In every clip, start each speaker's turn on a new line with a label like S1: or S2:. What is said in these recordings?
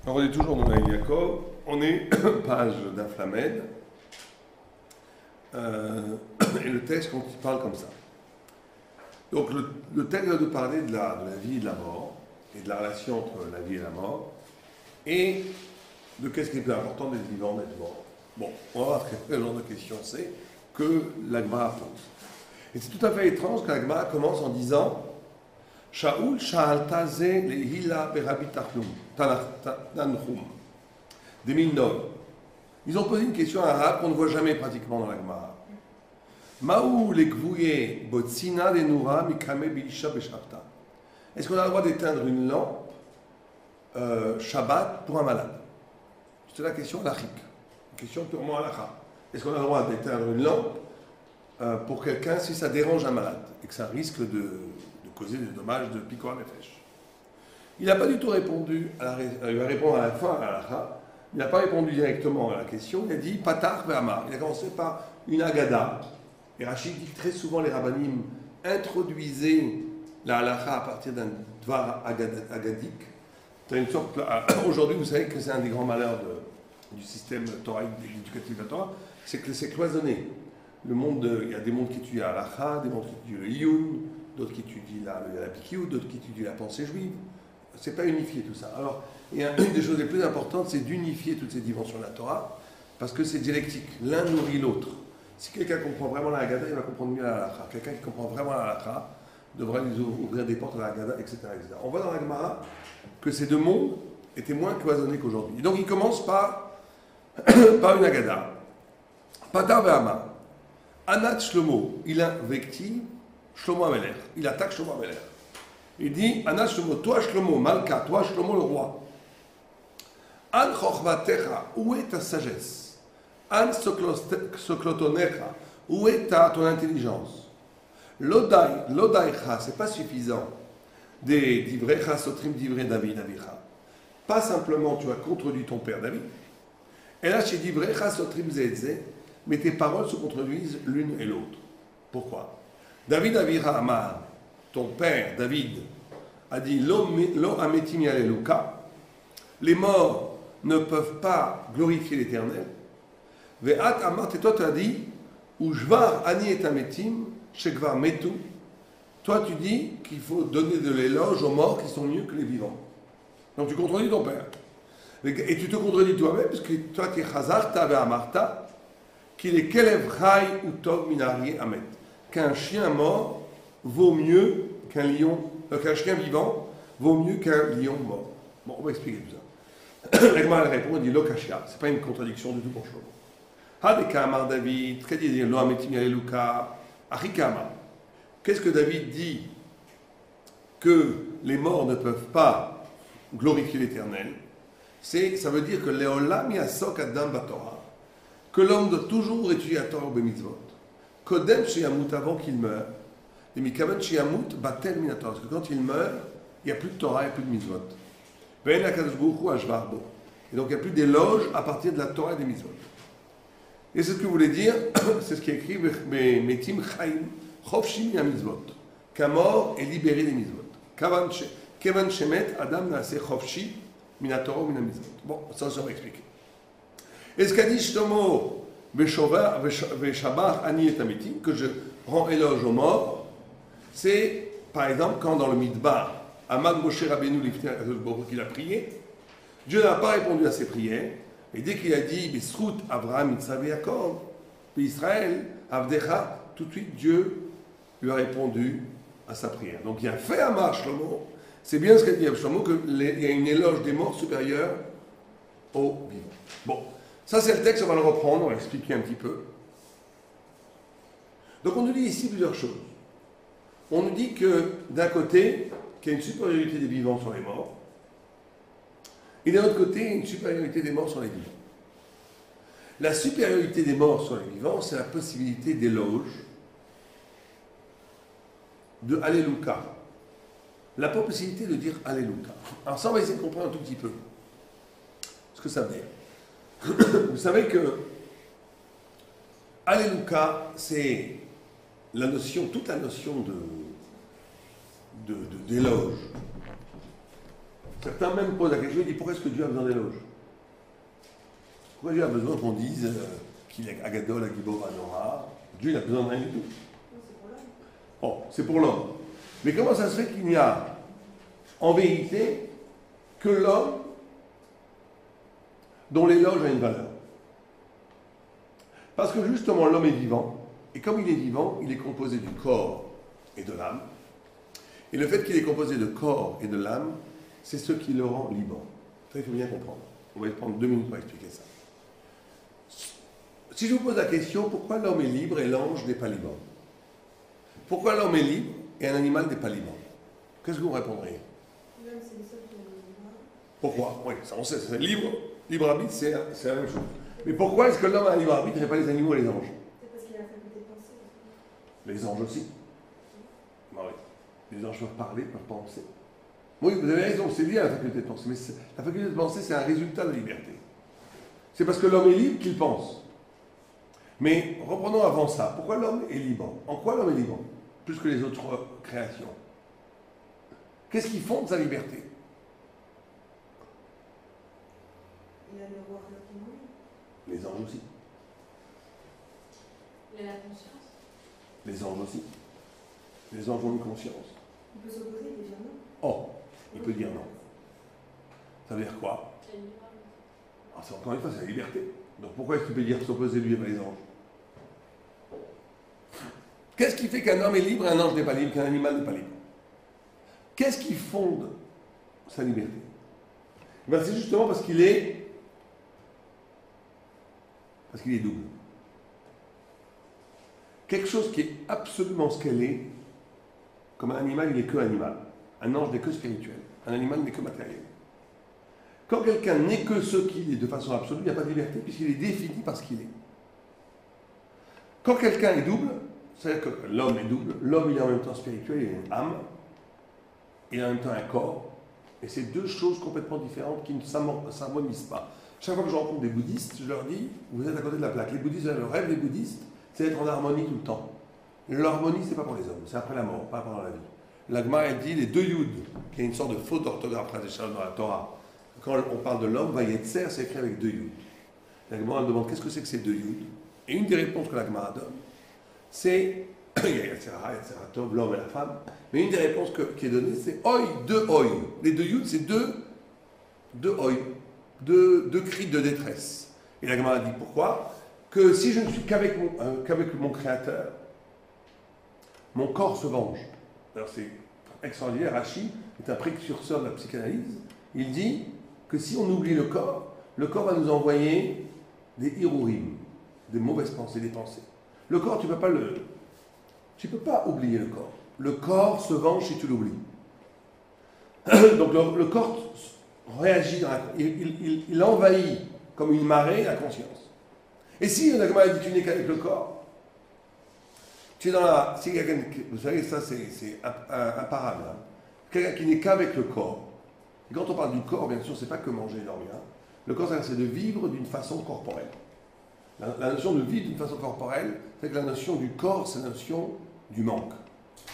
S1: Alors on est toujours dans la Yaakov, on est page d'Aflamed, et le texte quand il parle comme ça. Donc le texte va nous parler de la vie et de la mort, et de la relation entre la vie et la mort, et de qu'est-ce qui est plus important d'être vivant, d'être mort. Bon, on va voir quel genre de question c'est que l'Agmara pose. Et c'est tout à fait étrange que l'Agmara commence en disant Shaoul Sha'alta ze lehila berabi Tanchum des Milnov. Ils ont posé une question arabe qu'on ne voit jamais pratiquement dans l'Agmara. Maou lekvouye botsina de noura mikame bilisha beshabta. Est-ce qu'on a le droit d'éteindre une lampe Shabbat pour un malade? C'est la question halachique, une question purement halakha. Est-ce qu'on a le droit d'éteindre une lampe pour quelqu'un si ça dérange un malade et que ça risque de causer des dommages de piqûre nefesh? Il n'a pas du tout répondu, il va répondre à la fin à l'halakha, il n'a pas répondu directement à la question, il a dit Patar ve'amar. Il a commencé par une agada. Et Rachid dit que très souvent les rabbanim introduisaient la halakha à partir d'un dvar agadique. Aujourd'hui, vous savez que c'est un des grands malheurs du système thoraïque éducatif de la Torah, c'est que c'est cloisonné. Le monde, il y a des mondes qui étudient la halakha, des mondes qui étudient le iyun, d'autres qui étudient la pikiou, d'autres qui étudient la pensée juive. C'est pas unifié tout ça. Alors, une des choses les plus importantes, c'est d'unifier toutes ces dimensions de la Torah, parce que c'est dialectique. L'un nourrit l'autre. Si quelqu'un comprend vraiment la Haggadah, il va comprendre mieux la halakha. Quelqu'un qui comprend vraiment la halakha devrait lui ouvrir des portes à la Haggadah, etc., etc. On voit dans la Gemara que ces deux mondes étaient moins cloisonnés qu'aujourd'hui. Et donc il commence par une Haggadah. Patar ve'amar. Anat Shlomo, il invective Shlomo Amelech. Il attaque Shlomo Amelech. Il dit Anat Shlomo, toi Shlomo, Malka, toi Shlomo le roi. An chochvatecha, où est ta sagesse? An soklotonecha, où est ton intelligence? Lodaicha, c'est pas suffisant. Des divrecha sotrim divrei David avicha. Pas simplement tu as contredit ton père David. Et là chez divrecha sotrim zeedze, mais tes paroles se contredisent l'une et l'autre. Pourquoi? David avicha amar, ton père David a dit lo ametim yaleluka, les morts ne peuvent pas glorifier l'Éternel. Ve'at amar, et toi tu as dit Ujvar ani et ametim shekvar metu. Toi tu dis qu'il faut donner de l'éloge aux morts qui sont mieux que les vivants. Donc tu contredis ton père. Et tu te contredis toi-même parce que toi tu es chazarta ve'amarta qu'il est kelev chai ou tov minari amet. Qu'un chien mort vaut mieux qu'un lion, qu'un chien vivant vaut mieux qu'un lion mort. Bon, on va expliquer tout ça. L'Agmara répond, il dit Lokashia, c'est pas une contradiction du tout pour Shlomo. Hadekama David, qu'est-ce lo ametim yaleluka, achikama. Qu'est-ce que David dit que les morts ne peuvent pas glorifier l'Éternel? Ça veut dire que Leolam yasok adam batorah, que l'homme doit toujours étudier la Torah au bemitzvot. Kodem sheyamut, avant qu'il meure, et mikaven sheyamut batel minatorah, parce que quand il meurt, il n'y a plus de Torah, il n'y a plus de mitzvot. Ben hakadosh baruch hu ashvarbo. Et donc il n'y a plus d'éloge à partir de la Torah et des mitzvot. Et c'est ce que vous voulez dire, c'est ce qui est écrit metim chaim chofshim ya mitzvot, qu'un mort est libéré des mitzvot. Kevan shemet adam naase chofshi minatorah mina mitzvot. Bon, ça on va expliquer. Et ce qu'a dit Shlomo Veshabach ani et ametim, que je rends éloge aux morts, c'est par exemple quand dans le Midbar, Amad Moshe Rabbeinu l'ifter qu'il a prié, Dieu n'a pas répondu à ses prières, et dès qu'il a dit Bisrout Abraham Yitzhak Yaakov, Israël Avdecha, tout de suite Dieu lui a répondu à sa prière. Donc il y a fait Amar Shlomo, c'est bien ce qu'a dit Shlomo, qu'il y a une éloge des morts supérieure aux vivants. Bon. Ça, c'est le texte, on va le reprendre, on va expliquer un petit peu. Donc, on nous dit ici plusieurs choses. On nous dit que, d'un côté, qu'il y a une supériorité des vivants sur les morts, et d'un autre côté, une supériorité des morts sur les vivants. La supériorité des morts sur les vivants, c'est la possibilité d'éloge, de Alléluia. La possibilité de dire Alléluia. Alors, ça, on va essayer de comprendre un tout petit peu ce que ça veut dire. Vous savez que Alléluia, c'est la notion, toute la notion d'éloge. Vous Certains même posent la question, ils disent pourquoi est-ce que Dieu a besoin d'éloges? Pourquoi Dieu a besoin qu'on dise qu'il est Agadol, Agibor, Anora? Dieu n'a besoin de rien du tout. Bon, c'est pour l'homme. Mais comment ça se fait qu'il n'y a, en vérité, que l'homme dont l'éloge a une valeur? Parce que justement, l'homme est vivant, et comme il est vivant, il est composé du corps et de l'âme. Et le fait qu'il est composé de corps et de l'âme, c'est ce qui le rend libre. Ça, il faut bien comprendre. On va prendre 2 minutes pour expliquer ça. Si je vous pose la question, pourquoi l'homme est libre et l'ange n'est pas libre? Pourquoi l'homme est libre et un animal n'est pas libre? Qu'est-ce que vous répondriez? Pourquoi? Oui, ça on sait, c'est libre. Libre arbitre, c'est la même chose. Mais pourquoi est-ce que l'homme a un libre arbitre et pas les animaux et les anges?
S2: C'est parce qu'il a la faculté de penser.
S1: Les anges aussi. Bah oui. Les anges peuvent parler, peuvent penser. Oui, vous avez raison, c'est lié à la faculté de penser. Mais la faculté de penser, c'est un résultat de la liberté. C'est parce que l'homme est libre qu'il pense. Mais reprenons avant ça. Pourquoi l'homme est libre? En quoi l'homme est libre? Plus que les autres créations. Qu'est-ce qui fonde sa liberté?
S2: Il a le roi qui mouille.
S1: Les anges aussi.
S2: Il a la conscience.
S1: Les anges aussi. Les anges ont une conscience.
S2: Il peut s'opposer, déjà non.
S1: Oh, il peut dire non. Ça veut dire quoi? C'est encore une fois, c'est la liberté. Donc pourquoi est-ce qu'il peut dire s'opposer lui et pas les anges? Qu'est-ce qui fait qu'un homme est libre et un ange n'est pas libre, qu'un animal n'est pas libre? Qu'est-ce qui fonde sa liberté? Ben, c'est justement parce qu'il est double. Quelque chose qui est absolument ce qu'elle est, comme un animal, il n'est que animal. Un ange n'est que spirituel. Un animal n'est que matériel. Quand quelqu'un n'est que ce qu'il est de façon absolue, il n'y a pas de liberté, puisqu'il est défini par ce qu'il est. Quand quelqu'un est double, c'est-à-dire que l'homme est double, l'homme il est en même temps spirituel, il a une âme, il a en même temps un corps, et c'est deux choses complètement différentes qui ne s'harmonisent pas. Chaque fois que je rencontre des bouddhistes, je leur dis, vous êtes à côté de la plaque. Les bouddhistes, le rêve des bouddhistes, c'est d'être en harmonie tout le temps. L'harmonie, c'est pas pour les hommes, c'est après la mort, pas pendant la vie. L'Agma, elle dit les deux yud, qui est une sorte de faute d'orthographe dans la Torah. Quand on parle de l'homme, Vayetzer, c'est écrit avec deux yud. L'Agma, elle demande qu'est-ce que c'est que ces deux yud? Et une des réponses que l'Agma donne, c'est il y a Tov, l'homme et la femme, mais une des réponses qui est donnée, c'est oi, deux oi. Les deux yud, c'est deux oi, deux cris de détresse. Et l'Agma a dit pourquoi? Que si je ne suis qu'avec mon Créateur, mon corps se venge. Alors c'est extraordinaire, Rashi est un précurseur de la psychanalyse. Il dit que si on oublie le corps va nous envoyer des hirurim, des mauvaises pensées, des pensées. Le corps, tu ne peux pas oublier le corps. Le corps se venge si tu l'oublies. Donc le corps réagit, il envahit comme une marée la conscience. Et si on a dit tu n'es qu'avec le corps, tu es dans la... Si vous savez, ça c'est imparable. Hein. Quelqu'un qui n'est qu'avec le corps. Et quand on parle du corps, bien sûr, c'est pas que manger et dormir. Hein. Le corps, c'est de vivre d'une façon corporelle. La notion de vivre d'une façon corporelle, c'est que la notion du corps, c'est la notion du manque.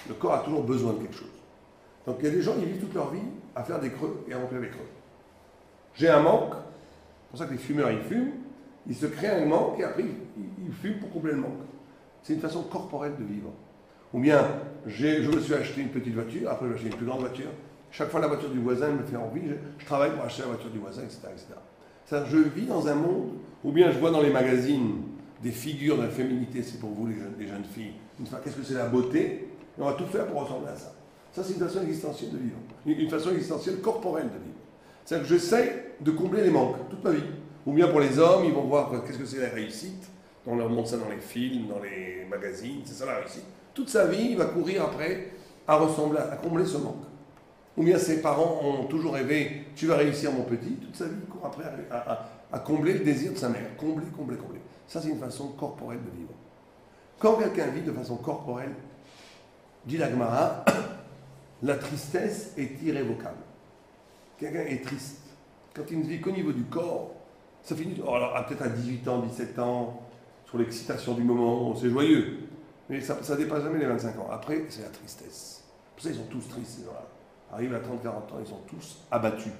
S1: Le corps a toujours besoin de quelque chose. Donc il y a des gens qui vivent toute leur vie à faire des creux et à remplir les creux. J'ai un manque, c'est pour ça que les fumeurs, ils fument, ils se créent un manque et après ils fument pour combler le manque. C'est une façon corporelle de vivre. Ou bien, je me suis acheté une petite voiture, après je vais acheter une plus grande voiture. Chaque fois la voiture du voisin me fait envie, je travaille pour acheter la voiture du voisin, etc. etc. C'est-à-dire, je vis dans un monde, ou bien je vois dans les magazines des figures de la féminité, c'est pour vous les jeunes filles, qu'est-ce que c'est la beauté, et on va tout faire pour ressembler à ça. Ça, c'est une façon existentielle de vivre, une façon existentielle corporelle de vivre. C'est-à-dire que j'essaie de combler les manques toute ma vie. Ou bien pour les hommes, ils vont voir qu'est-ce que c'est la réussite, on leur montre ça dans les films, dans les magazines, c'est ça la réussite. Toute sa vie, il va courir après à ressembler, à combler ce manque. Ou bien ses parents ont toujours rêvé, tu vas réussir mon petit, toute sa vie il court après à combler le désir de sa mère. Combler. Ça c'est une façon corporelle de vivre. Quand quelqu'un vit de façon corporelle, dit la Gemara, la tristesse est irrévocable. Quelqu'un est triste. Quand il ne vit qu'au niveau du corps, ça finit, peut-être à 18 ans, 17 ans, sur l'excitation du moment, c'est joyeux. Mais ça ne dépasse jamais les 25 ans. Après, c'est la tristesse. Pour ça, ils sont tous tristes, ces gens-là. arrivent à 30, 40 ans, ils sont tous abattus.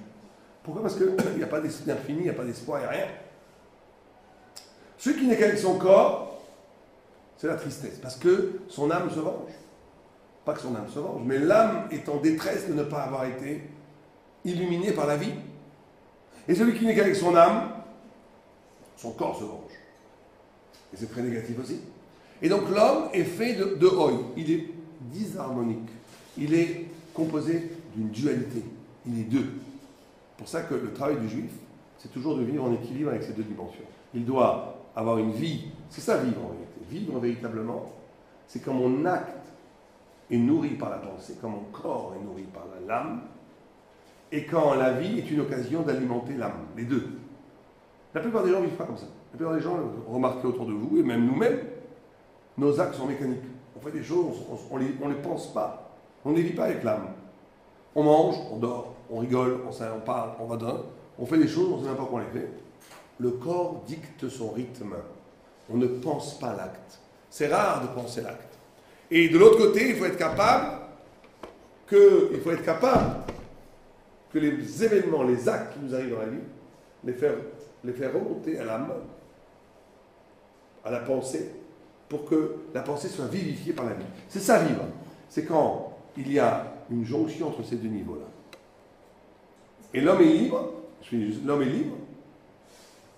S1: Pourquoi? Parce qu'il n'y a pas d'esprit infini, il n'y a pas d'espoir, il n'y a rien. Celui qui n'est qu'avec son corps, c'est la tristesse, parce que son âme se venge. Pas que son âme se venge, mais l'âme est en détresse de ne pas avoir été illuminée par la vie. Et celui qui n'est qu'avec son âme, son corps se venge. Et c'est très négatif aussi. Et donc l'homme est fait de oi. Il est disharmonique. Il est composé d'une dualité. Il est deux. C'est pour ça que le travail du juif, c'est toujours de vivre en équilibre avec ces deux dimensions. Il doit avoir une vie. C'est ça vivre en réalité. Vivre véritablement, c'est quand mon acte est nourri par la pensée, quand mon corps est nourri par l'âme, et quand la vie est une occasion d'alimenter l'âme. Les deux. La plupart des gens ne vivent pas comme ça. La plupart des gens, remarquez autour de vous, et même nous-mêmes, nos actes sont mécaniques. On fait des choses, on les pense pas. On ne les vit pas avec l'âme. On mange, on dort, on rigole, on parle, on va d'un. On fait des choses, on ne sait même pas qu'on les fait. Le corps dicte son rythme. On ne pense pas l'acte. C'est rare de penser l'acte. Et de l'autre côté, il faut être capable que les événements, les actes qui nous arrivent dans la vie, les faire remonter à l'âme, à la pensée, pour que la pensée soit vivifiée par la vie. C'est ça vivre. C'est quand il y a une jonction entre ces deux niveaux-là. Et l'homme est libre,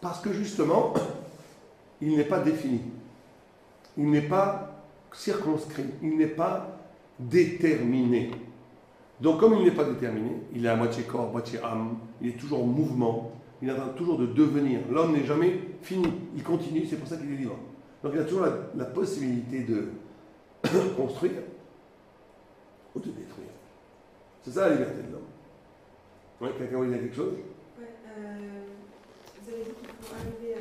S1: parce que justement, il n'est pas défini. Il n'est pas circonscrit. Il n'est pas déterminé. Donc comme il n'est pas déterminé, il est à moitié corps, moitié âme, il est toujours en mouvement, il est en train toujours de devenir. L'homme n'est jamais fini, il continue, c'est pour ça qu'il est libre. Donc il a toujours la possibilité de construire ou de détruire. C'est ça la liberté de l'homme. Oui, quelqu'un veut dire quelque chose?
S2: Oui, vous avez dit qu'il faut arriver,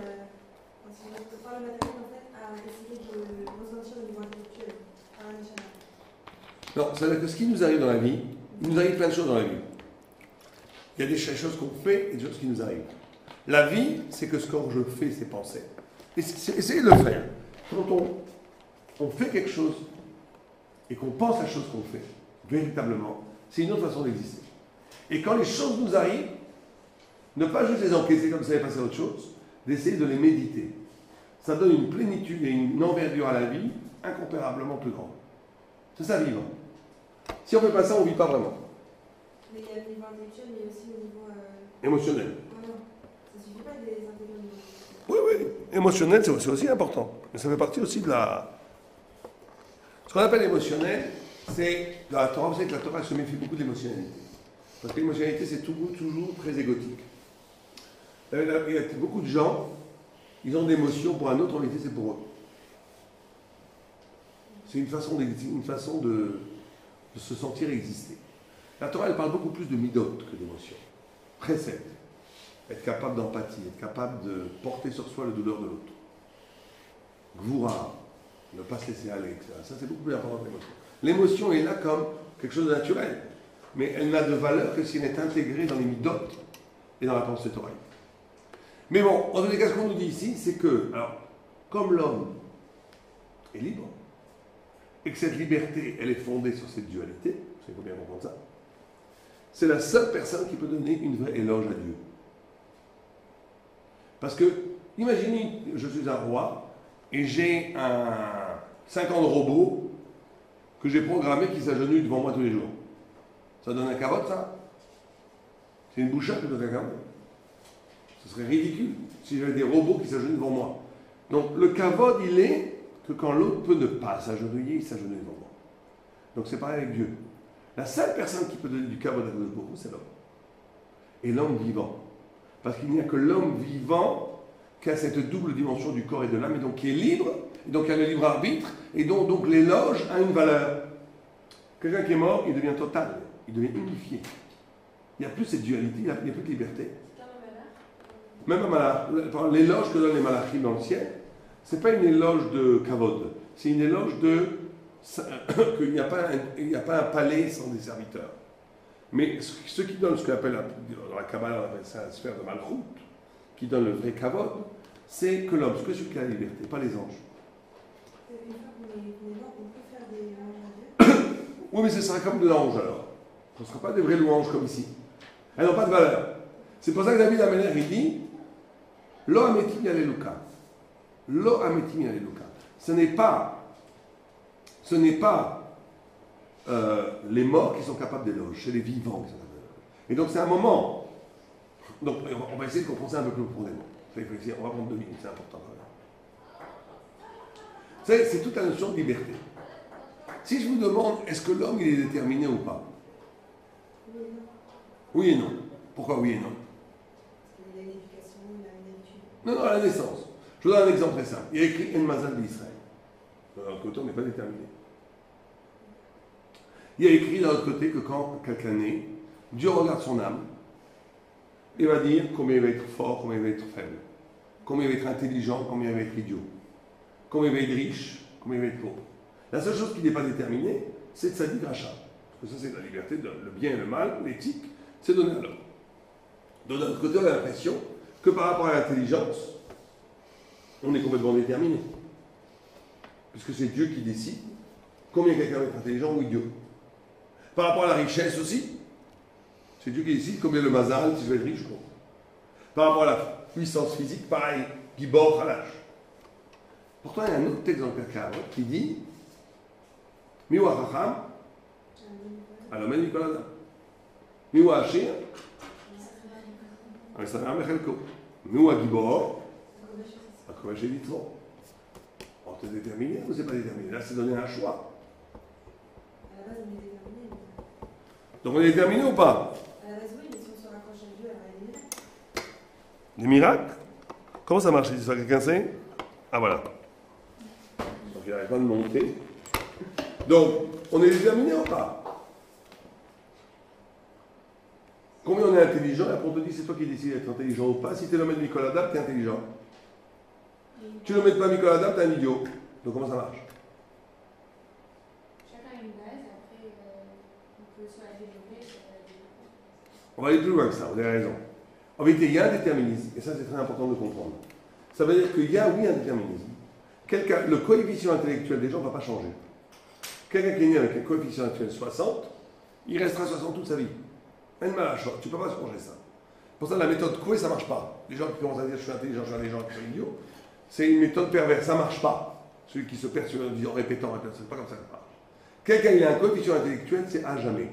S2: par le matériel, en fait, à essayer de ressentir le niveau intellectuel, par un échelle.
S1: Non, c'est-à-dire que ce qui nous arrive dans la vie, il nous arrive plein de choses dans la vie. Il y a des choses qu'on fait et des choses qui nous arrivent. La vie, c'est que ce que je fais, c'est penser. Essayez de le faire. Quand on fait quelque chose et qu'on pense à la chose qu'on fait, véritablement, c'est une autre façon d'exister. Et quand les choses nous arrivent, ne pas juste les encaisser comme ça et passer à autre chose, d'essayer de les méditer. Ça donne une plénitude et une envergure à la vie incomparablement plus grande. C'est ça vivre. Si on ne fait pas ça, on ne vit pas vraiment.
S2: Mais il y a le niveau intellectuel, mais il y a aussi le niveau
S1: émotionnel.
S2: Non, ça ne suffit pas de les intégrer au niveau.
S1: Oui, oui. Émotionnel, c'est aussi important. Mais ça fait partie aussi de la... Ce qu'on appelle émotionnel, c'est... Dans la Torah, vous savez que la Torah se méfie beaucoup de l'émotionnalité. Parce que l'émotionnalité, c'est toujours très égotique. Il y a beaucoup de gens, ils ont des émotions pour un autre, en réalité, c'est pour eux. C'est une façon de se sentir exister. La Torah, elle parle beaucoup plus de midot que d'émotions. Précepte. Être capable d'empathie, être capable de porter sur soi la douleur de l'autre. Gvoura, ne pas se laisser aller, etc. Ça, c'est beaucoup plus important que l'émotion. L'émotion est là comme quelque chose de naturel, mais elle n'a de valeur que si elle est intégrée dans les midot et dans la pensée torah. Mais bon, en tous les cas, ce qu'on nous dit ici, c'est que, alors, comme l'homme est libre, et que cette liberté, elle est fondée sur cette dualité, il faut bien comprendre ça, c'est la seule personne qui peut donner une vraie éloge à Dieu. Parce que, imaginez, je suis un roi, et j'ai un 50 robots que j'ai programmé qui s'agenouillent devant moi tous les jours. Ça donne un cavote, ça? C'est une bouchette qui donne un cavote. Ce serait ridicule si j'avais des robots qui s'agenouillent devant moi. Donc le kavod, il est que quand l'autre peut ne pas s'agenouiller, il s'agenouille devant moi. Donc c'est pareil avec Dieu. La seule personne qui peut donner du kavod à Dieu, c'est l'homme. Et l'homme vivant. Parce qu'il n'y a que l'homme vivant qui a cette double dimension du corps et de l'âme, et donc qui est libre, et donc qui a le libre arbitre, et donc l'éloge a une valeur. Quelqu'un qui est mort, il devient total, il devient unifié. Il n'y a plus cette dualité, il n'y a plus de liberté. Même un malach, l'éloge que donnent les malachim dans le ciel, ce n'est pas une éloge de kavod, c'est une éloge qu'il n'y a pas un palais sans des serviteurs. Mais ceux qui donnent ce qu'on appelle, dans la Kabbalah, on appelle ça la sphère de Malchut, qui donne le vrai kavod, c'est que l'homme, c'est celui qui a la liberté, pas les anges.
S2: Une fois qu'on est mort, on peut faire des éloges à Dieu.
S1: Oui, mais ce serait comme de l'ange alors. Ce ne sera pas des vraies louanges comme ici. Elles n'ont pas de valeur. C'est pour ça que David Améler, il dit Lo ametim yaleluka. Lo ametim yaleluka. Ce n'est pas les morts qui sont capables d'éloge, c'est les vivants qui sont capables d'éloge. Et donc c'est un moment. Donc on va essayer de comprendre ça un peu plus profondément. On va prendre 2 minutes, c'est important. C'est toute la notion de liberté. Si je vous demande, est-ce que l'homme il est déterminé ou pas? Oui et non. Pourquoi oui et non?
S2: Parce qu'il a une éducation, il a une habitude.
S1: Non, à la naissance. Je vous donne un exemple très simple. Il y a écrit En Mazal d'Israël. De l'autre côté, on n'est pas déterminé. Il y a écrit d'un autre côté que quand quelqu'un naît, Dieu regarde son âme et va dire combien il va être fort, combien il va être faible, combien il va être intelligent, combien il va être idiot, combien il va être riche, combien il va être pauvre. La seule chose qui n'est pas déterminée, c'est de sa rachat. Parce que ça, c'est la liberté, le bien et le mal, l'éthique, c'est donné à l'homme. Donc, d'un autre côté, on a l'impression que par rapport à l'intelligence, on est complètement déterminé. Puisque c'est Dieu qui décide combien quelqu'un va être intelligent ou idiot. Par rapport à la richesse aussi, c'est Dieu qui décide combien le mazal, si je vais être riche ou non. Par rapport à la puissance physique, pareil, Gibor Halash. Pourtant, il y a un autre texte dans le Père qui dit Miwa Chacham, Alomen Nicolas. Miwa Ashir, Alesamer Mechelko. Miwa Gibor, Akovash Elitro. On te déterminé ou c'est pas déterminé? Là, c'est donné un choix.
S2: À la base, on est déterminé.
S1: Donc, on est déterminé ou pas?
S2: À la base, oui, mais si on se raccroche à Dieu, alors il y a des miracles.
S1: Des miracles? Comment ça marche? Ça, quelqu'un sait? Ah, voilà. Donc, il n'arrive pas de monter. Donc, on est déterminé ou pas? Combien on est intelligent? Et après, on te dit, c'est toi qui décides d'être intelligent ou pas. Si tu es le maître Nicolas Dab, tu es intelligent. Tu ne le mets pas Nicolas Dab, tu es un idiot. Donc, comment ça marche?
S3: Chacun a une base, après, on peut soit la développer, soit la développer.
S1: On va aller plus loin que ça, vous avez raison. En vérité, il y a un déterminisme, et ça, c'est très important de comprendre. Ça veut dire qu'il y a, oui, un déterminisme. Le coefficient intellectuel des gens ne va pas changer. Quelqu'un qui est né avec un coefficient intellectuel 60, il restera 60 toute sa vie. Même mal, tu ne peux pas changer ça. Pour ça, la méthode Coué, ça ne marche pas. Les gens qui commencent à dire je suis intelligent, je suis intelligent, je suis idiot, c'est une méthode perverse, ça ne marche pas. Celui qui se perçoit en répétant, c'est pas comme ça que ça marche. Quelqu'un il a un coefficient intellectuel, c'est à jamais.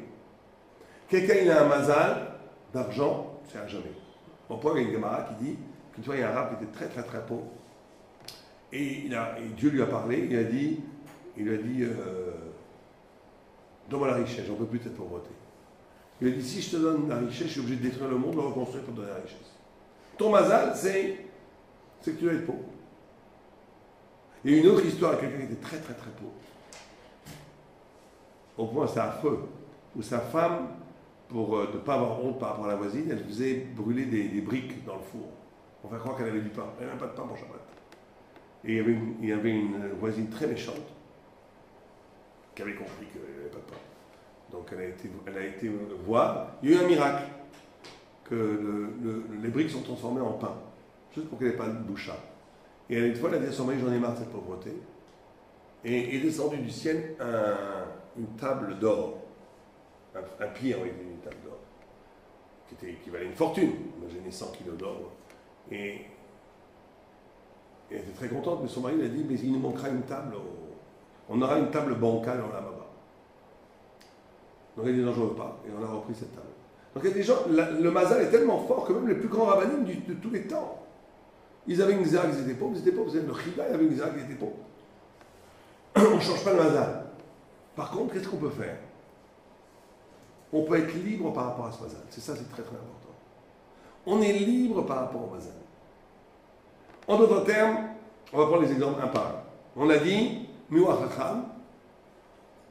S1: Quelqu'un il a un mazal d'argent, c'est à jamais. Au point, il y a une Gemara qui dit qu'une fois, il y a un arabe qui était très très très pauvre. Et Dieu lui a parlé, il lui a dit donne-moi la richesse, j'en peux plus de cette pauvreté. Il a dit si je te donne la richesse, je suis obligé de détruire le monde, de le reconstruire pour te donner la richesse. Ton mazal, c'est que tu dois être pauvre. Il y a une autre histoire avec quelqu'un qui était très très très pauvre. Au point, c'est affreux, où sa femme, pour ne pas avoir honte par rapport à la voisine, elle faisait brûler des briques dans le four, pour faire croire qu'elle avait du pain. Elle n'avait pas de pain pour Shabbat. Et il y avait une voisine très méchante, qui avait compris qu'il n'y avait pas de pain. Donc elle a été voir, il y a eu un miracle, que les briques sont transformées en pain, juste pour qu'elle n'ait pas de boucha. Et une fois, elle a dit à son mari, j'en ai marre de cette pauvreté. Et est descendu du ciel une table d'or, un pied avec une table d'or, qui valait une fortune. Imaginez 100 kilos d'or. Et elle était très contente, mais son mari lui a dit, mais il nous manquera une table, on aura une table bancale en là-bas. Donc elle a dit, non, je ne veux pas. Et on a repris cette table. Donc il y a des gens, le mazal est tellement fort que même les plus grands rabbinim de tous les temps, ils avaient une zéra, ils étaient pauvres, le chida, il avait une zéra, ils étaient pauvres. On ne change pas le mazal. Par contre, qu'est-ce qu'on peut faire? On peut être libre par rapport à ce mazal. C'est ça, c'est très très important. On est libre par rapport au mazal. En d'autres termes, on va prendre les exemples un par un. On a dit, Miwa Chacham,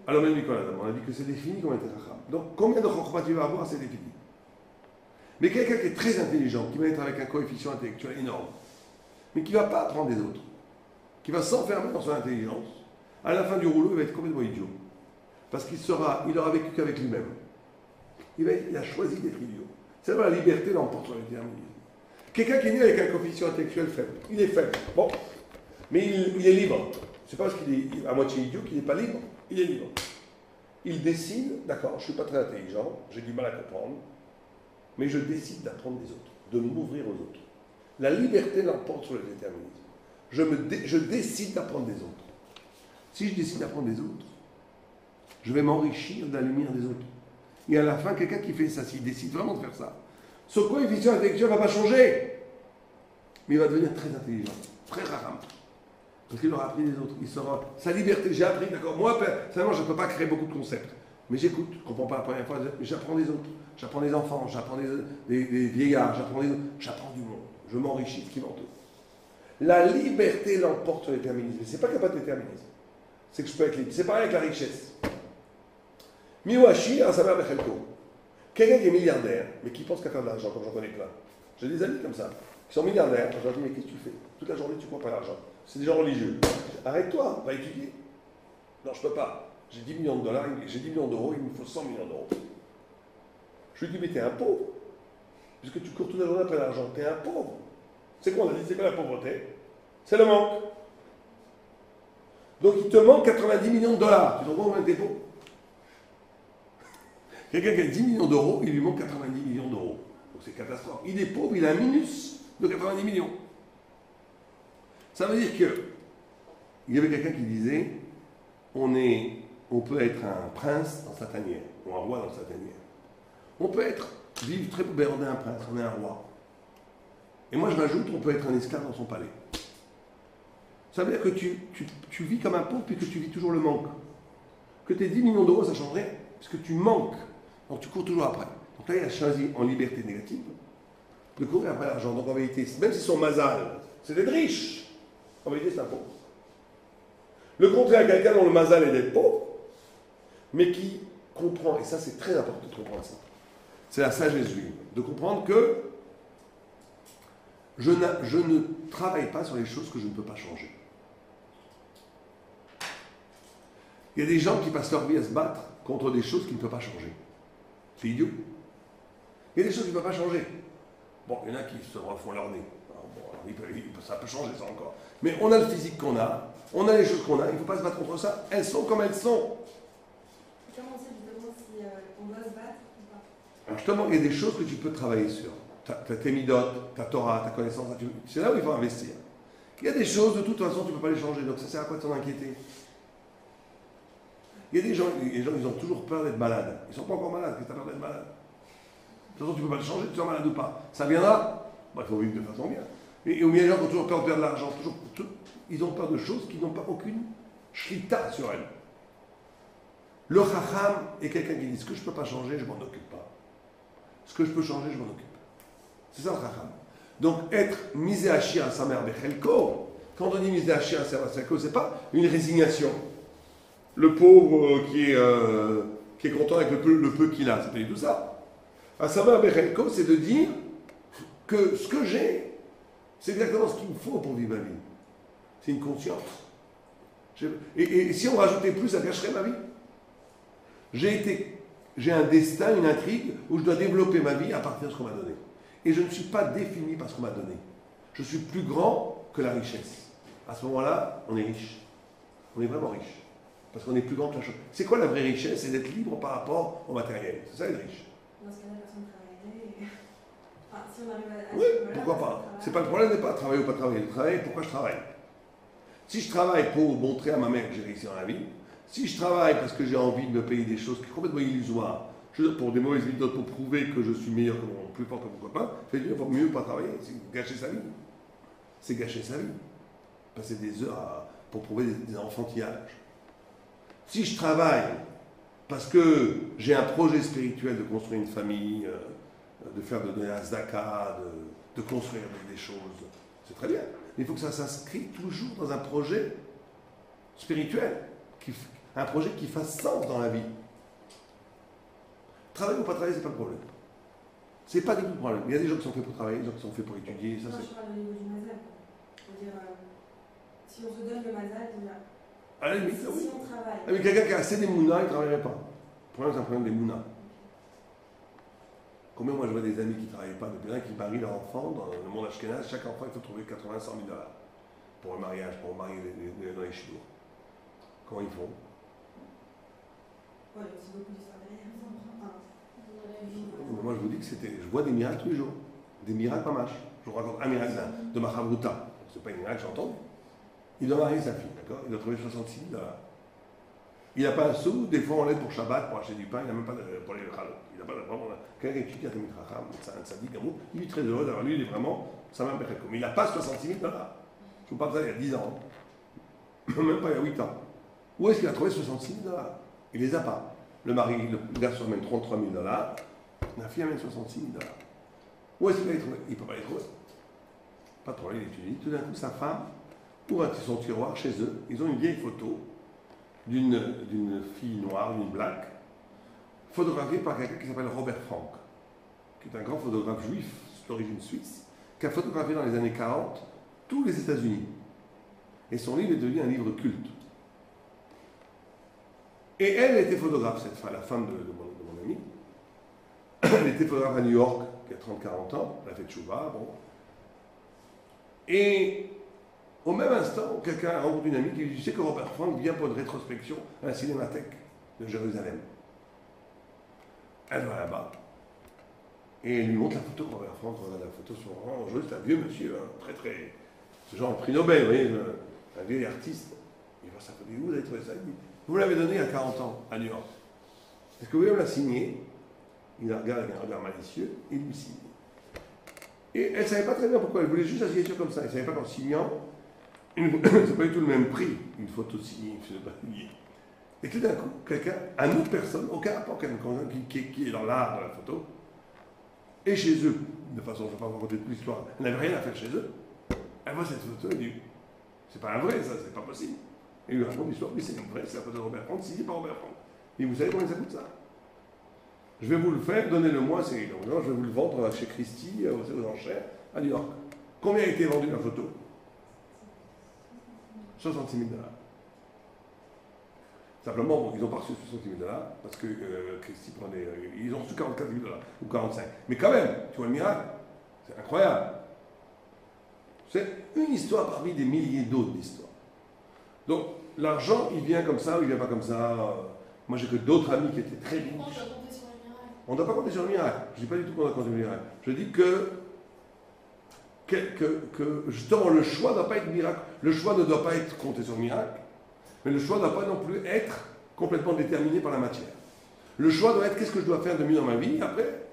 S1: alors même Nicolas, on a dit que c'est défini comme être Chacham. Donc, combien de Chacham tu vas avoir, c'est défini. Mais quelqu'un qui est très intelligent, qui va être avec un coefficient intellectuel énorme, mais qui ne va pas apprendre des autres, qui va s'enfermer dans son intelligence, à la fin du rouleau, il va être complètement idiot. Parce qu'il aura vécu qu'avec lui-même. Il a choisi d'être idiot. C'est la liberté l'emporte sur l'éternité. Quelqu'un qui est né avec un coefficient intellectuel faible, il est faible. Bon, mais il est libre. C'est pas parce qu'il est à moitié idiot qu'il n'est pas libre. Il est libre. il décide, d'accord, je ne suis pas très intelligent, j'ai du mal à comprendre, mais je décide d'apprendre des autres, de m'ouvrir aux autres. La liberté l'emporte sur le déterminisme. Je décide d'apprendre des autres. Si je décide d'apprendre des autres, je vais m'enrichir de la lumière des autres. Et à la fin, quelqu'un qui fait ça, s'il décide vraiment de faire ça, son coefficient intellectuel ne va pas changer, mais il va devenir très intelligent, très rare. Parce qu'il aura appris des autres. Il sera sa liberté. J'ai appris, d'accord. Moi, personnellement, je ne peux pas créer beaucoup de concepts. Mais j'écoute. Je ne comprends pas la première fois. Mais j'apprends des autres. J'apprends des enfants. J'apprends des vieillards. J'apprends du monde. Je m'enrichis de ce qui m'entoure. La liberté l'emporte sur le déterminisme. Ce n'est pas qu'il n'y a pas de déterminisme. C'est que je peux être libre. C'est pareil avec la richesse. Miwashi, à sa mère Bechelko. Quelqu'un qui est milliardaire, mais qui pense qu'à faire de l'argent, comme j'en connais plein. J'ai des amis comme ça, qui sont milliardaires. Je leur dis, mais qu'est-ce que tu fais? Toute la journée, tu crois pas à l'argent. C'est des gens religieux. Arrête-toi, va étudier. Non, je ne peux pas. J'ai 10 millions de dollars, j'ai 10 millions d'euros, il me faut 100 millions d'euros. Je lui dis, mais t'es un pauvre. Puisque tu cours toute la journée après l'argent, t'es un pauvre. C'est quoi, on a dit, c'est quoi la pauvreté? C'est le manque. Donc il te manque 90 millions de dollars. Tu te rends compte combien t'es pauvre? Quelqu'un qui a 10 millions d'euros, il lui manque 90 millions d'euros. Donc c'est catastrophe. Il est pauvre, il a un minus de 90 millions. Ça veut dire que il y avait quelqu'un qui disait on peut être un prince dans sa tanière, ou un roi dans sa tanière. On peut vivre très peu, ben on est un prince, on est un roi. Et moi je rajoute, on peut être un esclave dans son palais. Ça veut dire que tu vis comme un pauvre puis que tu vis toujours le manque. Que tes 10 millions d'euros, ça ne change rien, parce que tu manques. Donc tu cours toujours après. Donc là, il a choisi en liberté négative de courir après l'argent. Donc en vérité, même si son mazal, c'est d'être riche, en vérité, c'est un pauvre. Le contraire, quelqu'un dont le mazal est d'être pauvre, mais qui comprend, et ça c'est très important de comprendre ça, c'est la sagesse juive, de comprendre que je ne travaille pas sur les choses que je ne peux pas changer. Il y a des gens qui passent leur vie à se battre contre des choses qui ne peuvent pas changer. C'est idiot. Il y a des choses qui ne peuvent pas changer. Bon, il y en a qui se refont leur nez. Ça peut changer ça encore. Mais on a le physique qu'on a, on a les choses qu'on a, il ne faut pas se battre contre ça. Elles sont comme elles sont.
S2: Comment on sait justement si on doit se battre ou pas?
S1: Alors justement, il y a des choses que tu peux travailler sur. Tes midotes, ta Torah, ta connaissance, c'est là où il faut investir. Il y a des choses, de toute façon, tu ne peux pas les changer, donc ça sert à quoi de t'en inquiéter? Il y a des gens, ils ont toujours peur d'être malades. Ils ne sont pas encore malades, qu'est-ce que tu as peur d'être malade? De toute façon, tu ne peux pas le changer, tu es malade ou pas. Ça viendra, il faut vivre de façon bien. Et ou il y a des gens qui ont toujours peur de perdre de l'argent, ils ont peur de choses qui n'ont pas aucune shrita sur elles. Le chacham est quelqu'un qui dit ce que je ne peux pas changer, je ne m'en occupe pas. Ce que je peux changer, je m'en occupe. C'est ça le chacham. Donc être misé à chien à sa mère bechelko, quand on dit misé à chien à sa mère bechelko, ce n'est pas une résignation. Le pauvre qui est content avec le peu qu'il a, c'est pas du tout ça. À sa mère bechelko, c'est de dire que ce que j'ai, c'est exactement ce qu'il me faut pour vivre ma vie. C'est une conscience. Et si on rajoutait plus, ça gâcherait ma vie. J'ai un destin, une intrigue, où je dois développer ma vie à partir de ce qu'on m'a donné. Et je ne suis pas défini par ce qu'on m'a donné. Je suis plus grand que la richesse. À ce moment-là, on est riche. On est vraiment riche. Parce qu'on est plus grand que la chose. C'est quoi la vraie richesse? C'est d'être libre par rapport au matériel. C'est ça être riche.
S2: Dans ce cas-là, personne ne travaillerait. Enfin, si on arrive à
S1: Oui, pourquoi pas? C'est pas le problème n'est pas travailler ou pas travailler. Le travail, pourquoi je travaille? Si je travaille pour montrer à ma mère que j'ai réussi dans la vie, si je travaille parce que j'ai envie de me payer des choses qui sont complètement illusoires, pour des mauvaises vidéos, pour prouver que je suis meilleur que plus fort que mon copain, il faut mieux pas travailler, c'est gâcher sa vie. C'est gâcher sa vie. Passer des heures pour prouver des enfantillages. Si je travaille parce que j'ai un projet spirituel de construire une famille, de donner un zaka, de construire des choses, c'est très bien. Mais il faut que ça s'inscrive toujours dans un projet spirituel, un projet qui fasse sens dans la vie. Travailler ou pas travailler, c'est pas le problème. C'est pas du tout le problème. Il y a des gens qui sont faits pour travailler, des gens qui sont faits pour étudier. Ça,
S2: non, je parle au niveau du mazal. C'est-à-dire, si on se donne le mazal, déjà.
S1: À la limite,
S2: si
S1: oui.
S2: on travaille.
S1: Mais quelqu'un qui a assez des mounas, il ne travaillerait pas. Le problème, c'est un problème des mounas. Combien moi je vois des amis qui ne travaillent pas, depuis là, qui marient leur enfant dans le monde ashkénaze, chaque enfant il faut trouver 80 100 000 dollars pour le mariage, pour marier dans les chibours. Comment ils font?
S2: Ouais, il y a aussi beaucoup d'histoires derrière.
S1: Moi, je vous dis que je vois des miracles tous les jours. Des miracles mamash. Je vous raconte un miracle de Machabruta. C'est pas un miracle, j'ai entendu. Il doit marier sa fille, d'accord? Il doit trouver 66 000 $. Il n'a pas un sou, des fois on l'aide pour Shabbat, pour acheter du pain, il n'a même pas pour les chalot. Il n'a pas vraiment. Quelqu'un qui étudie à Tamid Racham, c'est un sadique, il est très heureux d'avoir lui, il est vraiment. Ça m'a fait mais il n'a pas 66 000 $. Je vous parle de ça il y a 10 ans. Même pas il y a 8 ans. Où est-ce qu'il a trouvé 66 000 $? Il ne les a pas. Le mari, le garçon amène 33 000 $, la fille amène 66 000 $. Où est-ce qu'il va les trouver? Il ne peut pas les trouver. Pas de problème, il étudie. Tout d'un coup, sa femme ouvre son tiroir chez eux. Ils ont une vieille photo d'une fille noire, d'une black, photographiée par quelqu'un qui s'appelle Robert Frank, qui est un grand photographe juif d'origine suisse, qui a photographié dans les années 40 tous les États-Unis. Et son livre est devenu un livre culte. Et elle était photographe, cette femme, la femme de mon ami. Elle était photographe à New York, qui a 30-40 ans, elle a fait tchouva, bon. Et au même instant, quelqu'un a rencontré une amie qui lui dit, tu sais que Robert Frank vient pour une rétrospection à la Cinémathèque de Jérusalem. Elle va là-bas. Et elle lui montre la photo de Robert Frank, regarde la photo sur un jeu, c'est un vieux monsieur, hein, très très. Ce genre de prix Nobel, vous voyez, un vieil artiste. Il voit sa photo, vous avez trouvé ça? Il dit, vous l'avez donné à 40 ans à New York. Est-ce que vous voulez me la signer? Il la regarde avec un regard malicieux, il lui signe. Et elle ne savait pas très bien pourquoi, elle voulait juste la signature comme ça. Elle ne savait pas qu'en signant, c'est pas du tout le même prix, une photo signée, une photo signée. Et tout d'un coup, quelqu'un, un autre personne, aucun rapport, qui est dans l'art de la photo, et chez eux, de façon, je ne vais pas vous raconter toute l'histoire, elle n'avait rien à faire chez eux, elle voit cette photo, elle dit, c'est pas un vrai ça, c'est pas possible. Et il lui raconte l'histoire, oui c'est une vraie, c'est la photo de Robert Frank, signée par Robert Frank. Et vous savez combien ça coûte ça? Je vais vous le faire, donnez-le-moi, je vais vous le vendre chez Christie, aux enchères, à New York. Combien a été vendu la photo? 66 000 $. Simplement, bon, ils n'ont pas reçu 66 000 $ parce que Christie prenait. Ils ont reçu 44 000 $ ou 45. Mais quand même, tu vois le miracle, c'est incroyable. C'est une histoire parmi des milliers d'autres d'histoires. Donc, l'argent, il vient comme ça ou il ne vient pas comme ça. Moi, j'ai que d'autres amis qui étaient très riches. On ne doit pas compter sur le miracle. Je ne dis pas du tout qu'on doit compter sur le miracle. Je dis que justement, le choix ne doit pas être miracle. Le choix ne doit pas être compté sur le miracle. Mais le choix ne doit pas non plus être complètement déterminé par la matière. Le choix doit être qu'est-ce que je dois faire de mieux dans ma vie. Après,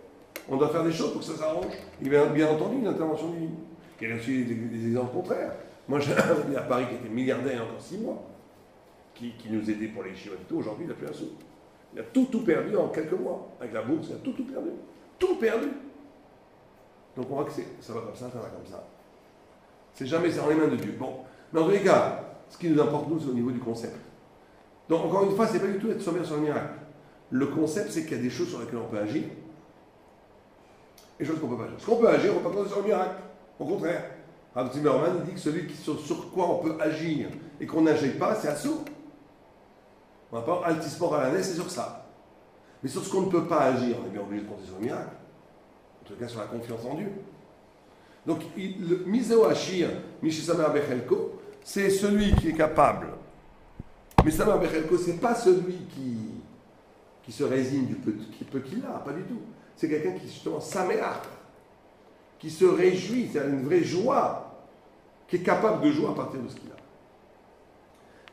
S1: on doit faire des choses pour que ça s'arrange. Il y a bien entendu une intervention divine. Il y a aussi des exemples contraires. Moi, j'ai un ami à Paris qui était milliardaire il y a encore 6 mois, qui nous aidait pour les chiottes et tout. Aujourd'hui, il n'a plus un sou. Il a tout perdu en quelques mois. Avec la bourse, il a tout perdu. Tout perdu. Donc on voit que ça va comme ça va comme ça. C'est jamais ça dans les mains de Dieu. Bon, mais en tous les cas, ce qui nous importe, nous, c'est au niveau du concept. Donc, encore une fois, ce n'est pas du tout être sommaire sur le miracle. Le concept, c'est qu'il y a des choses sur lesquelles on peut agir et des choses qu'on ne peut pas agir. Ce qu'on peut agir, on ne peut pas compter sur le miracle. Au contraire. Rav Zimmerman, il dit que celui sur quoi on peut agir et qu'on n'agit pas, c'est assourd. On va pas altisport à la naisse, c'est sur ça. Mais sur ce qu'on ne peut pas agir, on est bien obligé de compter sur le miracle. En tout cas, sur la confiance en Dieu. Donc, le Miseo Hashir, Mishisama Bechelko, c'est celui qui est capable. Mais Sama Bechelko, ce n'est pas celui qui se résigne du peu qu'il a, pas du tout. C'est quelqu'un qui, justement, Saméach, qui se réjouit, c'est une vraie joie, qui est capable de jouer à partir de ce qu'il a.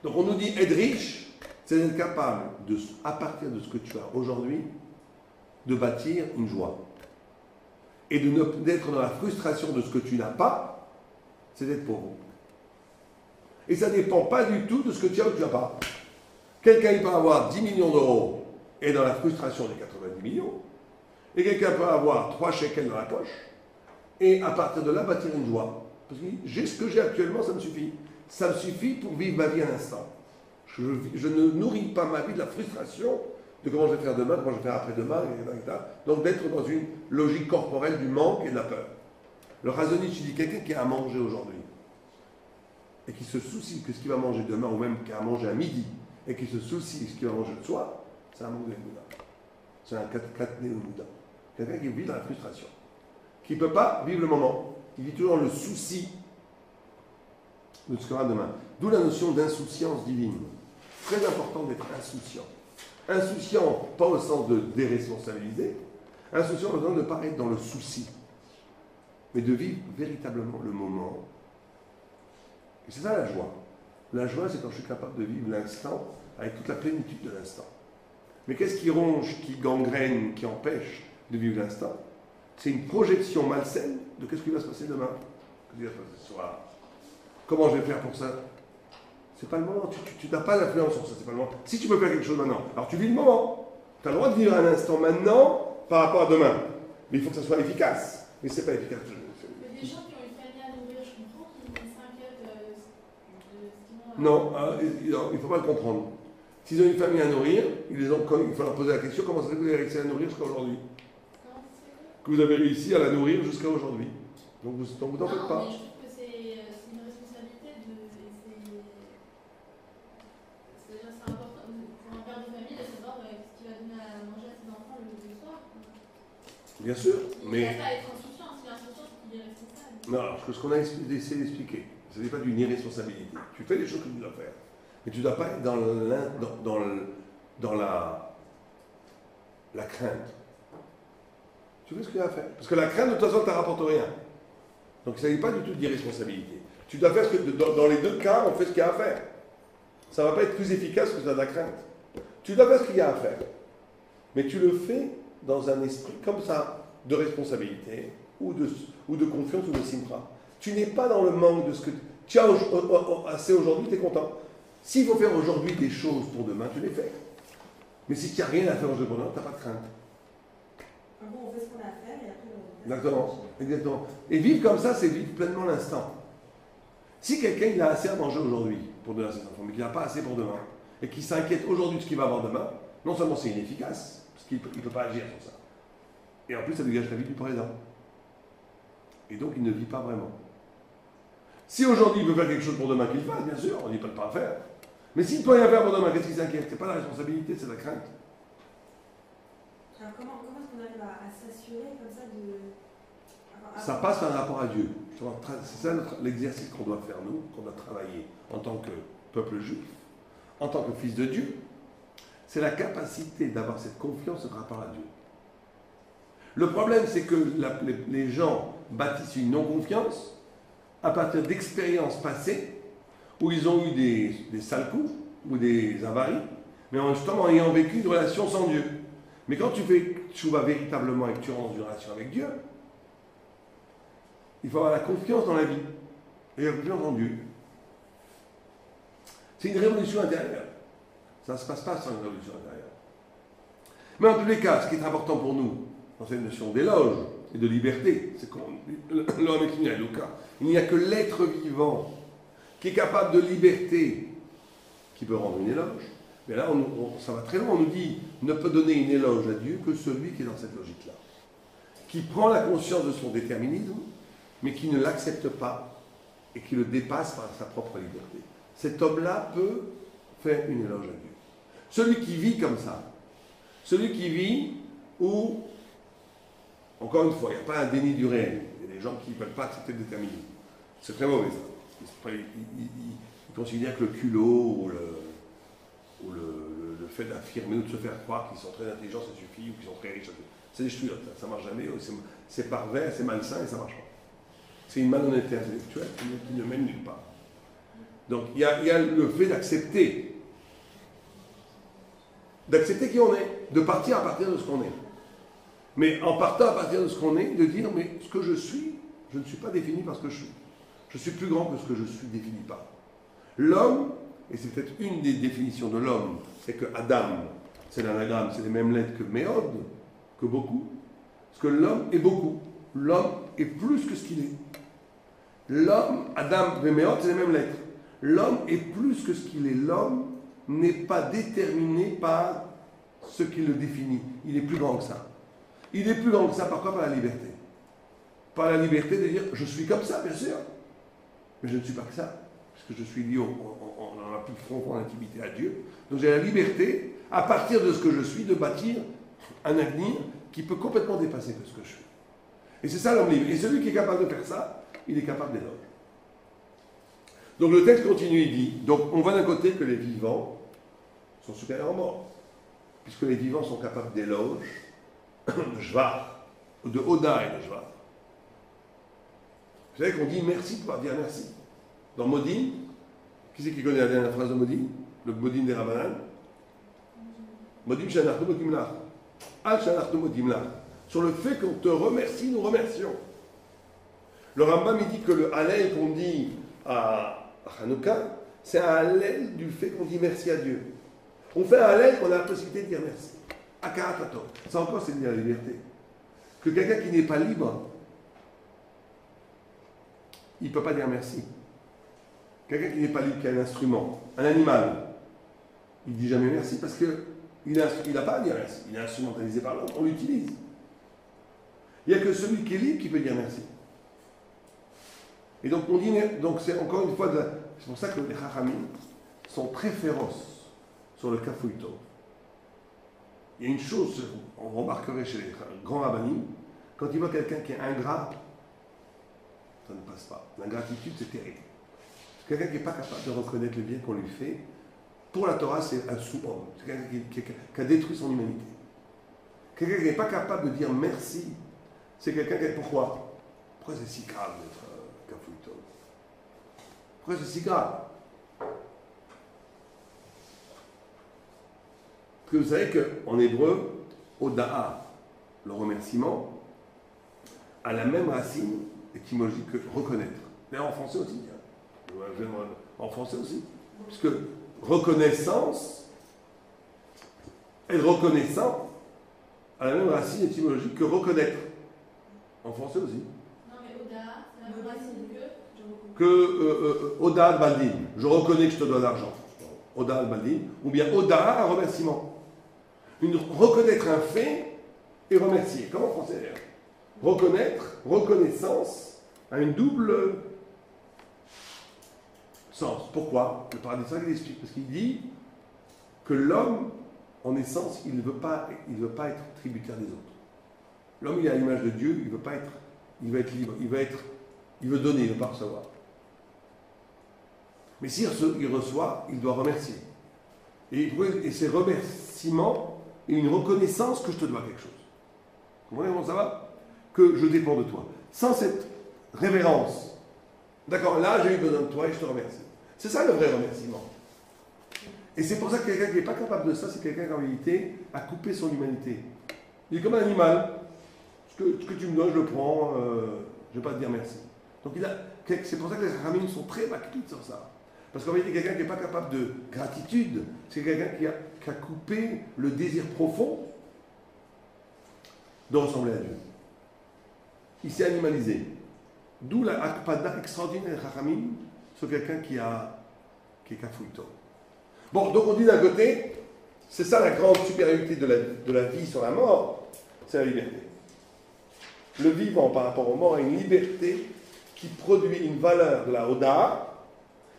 S1: Donc, on nous dit être riche, c'est d'être capable, à partir de ce que tu as aujourd'hui, de bâtir une joie. Et d'être dans la frustration de ce que tu n'as pas, c'est d'être pauvre. Et ça ne dépend pas du tout de ce que tu as ou tu n'as pas. Quelqu'un il peut avoir 10 millions d'euros et dans la frustration des 90 millions, et quelqu'un peut avoir 3 shekels dans la poche, et à partir de là bâtir une joie. Parce que j'ai ce que j'ai actuellement, ça me suffit. Ça me suffit pour vivre ma vie à l'instant. Je ne nourris pas ma vie de la frustration de comment je vais faire demain, comment je vais faire après-demain, etc. Donc d'être dans une logique corporelle du manque et de la peur. Le Razonich dit quelqu'un qui a à manger aujourd'hui et qui se soucie que ce qu'il va manger demain, ou même qui a à manger à midi, et qui se soucie de ce qu'il va manger le soir, c'est un Moudé Bouddha. C'est un Katné Bouddha. Quelqu'un qui vit dans la frustration. Qui ne peut pas vivre le moment. Il vit toujours dans le souci de ce qu'il aura demain. D'où la notion d'insouciance divine. Très important d'être insouciant. Insouciant, pas au sens de déresponsabiliser, insouciant au sens de ne pas être dans le souci, mais de vivre véritablement le moment. Et c'est ça la joie. La joie, c'est quand je suis capable de vivre l'instant avec toute la plénitude de l'instant. Mais qu'est-ce qui ronge, qui gangrène, qui empêche de vivre l'instant? C'est une projection malsaine de qu'est-ce qui va se passer demain, qu'est-ce qui va se passer ce soir. Comment je vais faire pour ça? C'est pas le moment, tu n'as pas l'influence sur ça, c'est pas le moment. Si tu peux faire quelque chose maintenant, alors tu vis le moment. Tu as le droit de vivre un instant maintenant par rapport à demain. Mais il faut que ça soit efficace. Mais c'est pas efficace.
S3: Mais des gens qui ont une famille à nourrir, je comprends qu'ils s'inquiètent de ce qu'ils vont...
S1: Non, il ne faut pas le comprendre. S'ils ont une famille à nourrir, il faut leur poser la question comment ça fait que vous avez réussi à la nourrir jusqu'à aujourd'hui?
S3: Comment ça se fait?
S1: Que vous avez réussi à la nourrir jusqu'à aujourd'hui. Donc vous n'en faites pas.
S3: Mais je trouve que c'est une responsabilité c'est-à-dire c'est important pour un père de famille de savoir ce qu'il va donner à manger à ses enfants le soir.
S1: Bien sûr,
S3: Il
S1: mais...
S3: n'a pas à être insouciant, s'il est insouciant, c'est qu'il est responsable.
S1: Non, alors, ce qu'on a essayé d'expliquer, ce n'est pas d'une irresponsabilité. Tu fais les choses que tu dois faire. Mais tu ne dois pas être dans la crainte. Tu fais ce que tu as à faire. Parce que la crainte, de toute façon, ne te rapporte rien. Donc il ne s'agit pas du tout d'irresponsabilité. Tu dois faire ce que, dans les deux cas, on fait ce qu'il y a à faire. Ça ne va pas être plus efficace que de la crainte. Tu dois faire ce qu'il y a à faire. Mais tu le fais dans un esprit comme ça, de responsabilité, ou de confiance, ou de simpra. Tu n'es pas dans le manque de ce que tu as assez aujourd'hui, tu es content. S'il faut faire aujourd'hui des choses pour demain, tu les fais. Mais si tu n'as rien à faire aujourd'hui pour demain, tu n'as pas de crainte.
S2: En gros, on fait ce qu'on a à faire et après on...
S1: Exactement. Exactement. Et vivre comme ça, c'est vivre pleinement l'instant. Si quelqu'un il a assez à manger aujourd'hui pour donner à ses enfants, mais qu'il n'a pas assez pour demain, et qu'il s'inquiète aujourd'hui de ce qu'il va avoir demain, non seulement c'est inefficace, parce qu'il ne peut pas agir sur ça, et en plus ça lui gâche la vie du présent. Et donc il ne vit pas vraiment. Si aujourd'hui il veut faire quelque chose pour demain, qu'il le fasse, bien sûr, on ne dit pas de ne pas le faire. Mais s'il ne peut rien faire pour demain, qu'est-ce qu'il s'inquiète? C'est pas la responsabilité, c'est la crainte.
S2: Alors comment est-ce qu'on arrive à s'assurer comme ça de...
S1: Ça passe par un rapport à Dieu. C'est ça l'exercice qu'on doit faire, nous, qu'on doit travailler en tant que peuple juif, en tant que fils de Dieu. C'est la capacité d'avoir cette confiance et ce rapport à Dieu. Le problème, c'est que les gens bâtissent une non-confiance à partir d'expériences passées où ils ont eu des sales coups ou des avaries, mais en ayant vécu une relation sans Dieu. Mais quand tu fais tchouva véritablement et que tu rentres dans une relation avec Dieu, il faut avoir la confiance dans la vie et la confiance en Dieu. C'est une révolution intérieure. Ça ne se passe pas sans une révolution intérieure. Mais en tous les cas, ce qui est important pour nous, dans cette notion d'éloge et de liberté, c'est qu'on l'homme est une Lucas. Il n'y a que l'être vivant qui est capable de liberté qui peut rendre une éloge. Mais là, ça va très loin. On nous dit ne peut donner une éloge à Dieu que celui qui est dans cette logique-là, qui prend la conscience de son déterminisme, mais qui ne l'accepte pas et qui le dépasse par sa propre liberté. Cet homme-là peut faire une éloge à Dieu. Celui qui vit comme ça, celui qui vit où, encore une fois, il n'y a pas un déni du réel. Il y a des gens qui ne veulent pas accepter le déterminisme. C'est très mauvais ça. Ils considèrent que le culot ou le fait d'affirmer ou de se faire croire qu'ils sont très intelligents, ça suffit, ou qu'ils sont très riches, c'est des ch'touillottes, ça ne marche jamais, c'est pervers, c'est malsain et ça ne marche pas. C'est une malhonnêteté intellectuelle qui ne mène nulle part. Donc il y a le fait d'accepter qui on est, de partir à partir de ce qu'on est. Mais en partant à partir de ce qu'on est, de dire, mais ce que je suis, je ne suis pas défini par ce que je suis. Je suis plus grand que ce que je suis défini par. L'homme, et c'est peut-être une des définitions de l'homme, c'est que Adam, c'est l'anagramme, c'est les mêmes lettres que Méod, que beaucoup, parce que l'homme est beaucoup. L'homme est plus que ce qu'il est. L'homme, Adam et Méod, c'est les mêmes lettres. L'homme est plus que ce qu'il est. L'homme n'est pas déterminé par ce qui le définit. Il est plus grand que ça. Il est plus grand que ça, par quoi? Par la liberté. Par la liberté de dire, je suis comme ça, bien sûr, mais je ne suis pas que ça, parce que je suis lié dans la plus profonde intimité à Dieu. Donc j'ai la liberté, à partir de ce que je suis, de bâtir un avenir qui peut complètement dépasser ce que je suis. Et c'est ça l'homme libre. Et celui qui est capable de faire ça, il est capable d'éloge. Donc le texte continue, il dit, donc on voit d'un côté que les vivants sont supérieurs aux morts. puisque les vivants sont capables d'éloge, de jvar, de oda et de jvar. Vous savez qu'on dit merci pour dire merci. Dans Modin, qui c'est qui connaît la dernière phrase de Modin? Le Modin des Rabbanan. Modin shanachnu modim lach. Al shanachnu modim lach. Sur le fait qu'on te remercie, nous remercions. Le Rambam il dit que le Hallel qu'on dit à Hanouka, c'est un Hallel du fait qu'on dit merci à Dieu. On fait un Hallel qu'on a la possibilité de dire merci. Akaratato. Ça encore, c'est dire la liberté. Que quelqu'un qui n'est pas libre, il ne peut pas dire merci. Quelqu'un qui n'est pas libre, qui a un instrument, un animal, il ne dit jamais merci parce qu'il n'a pas à dire merci. Il est instrumentalisé par l'autre, on l'utilise. Il n'y a que celui qui est libre qui peut dire merci. Et donc on dit, donc c'est encore une fois, c'est pour ça que les Chachamim sont très féroces sur le kafouito. Il y a une chose, on remarquerait chez les grands rabbinim, quand ils voient quelqu'un qui est ingrat, ça ne passe pas. L'ingratitude, c'est terrible. Quelqu'un qui n'est pas capable de reconnaître le bien qu'on lui fait, pour la Torah, c'est un sous-homme. C'est quelqu'un qui a détruit son humanité. Quelqu'un qui n'est pas capable de dire merci, c'est quelqu'un qui... Pourquoi c'est si grave d'être kafouito? Pourquoi c'est si grave? Parce que vous savez qu'en hébreu, oda'a, le remerciement, a la même racine étymologique que reconnaître. D'ailleurs en français aussi. En français aussi. Puisque reconnaissance, être reconnaissant, a la même racine étymologique que reconnaître. En français aussi.
S3: Non mais oda'a, c'est la même racine
S1: que oda'a al-baldin. Je reconnais que je te dois de l'argent. Oda'a al-baldin. Ou bien oda'a, un remerciement. Reconnaître un fait et remercier. Comment en français d'ailleurs? Reconnaître, reconnaissance, a une double sens. Pourquoi? Le paradis il explique. Parce qu'il dit que l'homme, en essence, il ne veut pas être tributaire des autres. L'homme, il est à l'image de Dieu, il veut être libre, il veut donner, il ne veut pas recevoir. Mais s'il reçoit, il doit remercier. Et ces remerciements et une reconnaissance que je te dois quelque chose. Vous comprenez comment ça va? Que je dépends de toi. Sans cette révérence, d'accord, là j'ai eu besoin de toi et je te remercie. C'est ça le vrai remerciement. Et c'est pour ça que quelqu'un qui n'est pas capable de ça, c'est quelqu'un qui en réalité a coupé son humanité. Il est comme un animal. Ce que tu me donnes, je le prends, je ne vais pas te dire merci. Donc c'est pour ça que les Chachamim sont très maclites sur ça. Parce qu'en réalité, quelqu'un qui n'est pas capable de gratitude, c'est quelqu'un qui a coupé le désir profond de ressembler à Dieu. Il s'est animalisé. D'où la akpada extraordinaire des Chachamim sur quelqu'un qui est kafouito. Bon, donc on dit d'un côté, c'est ça la grande supériorité de la vie sur la mort, c'est la liberté. Le vivant par rapport au mort a une liberté qui produit une valeur de la Oda.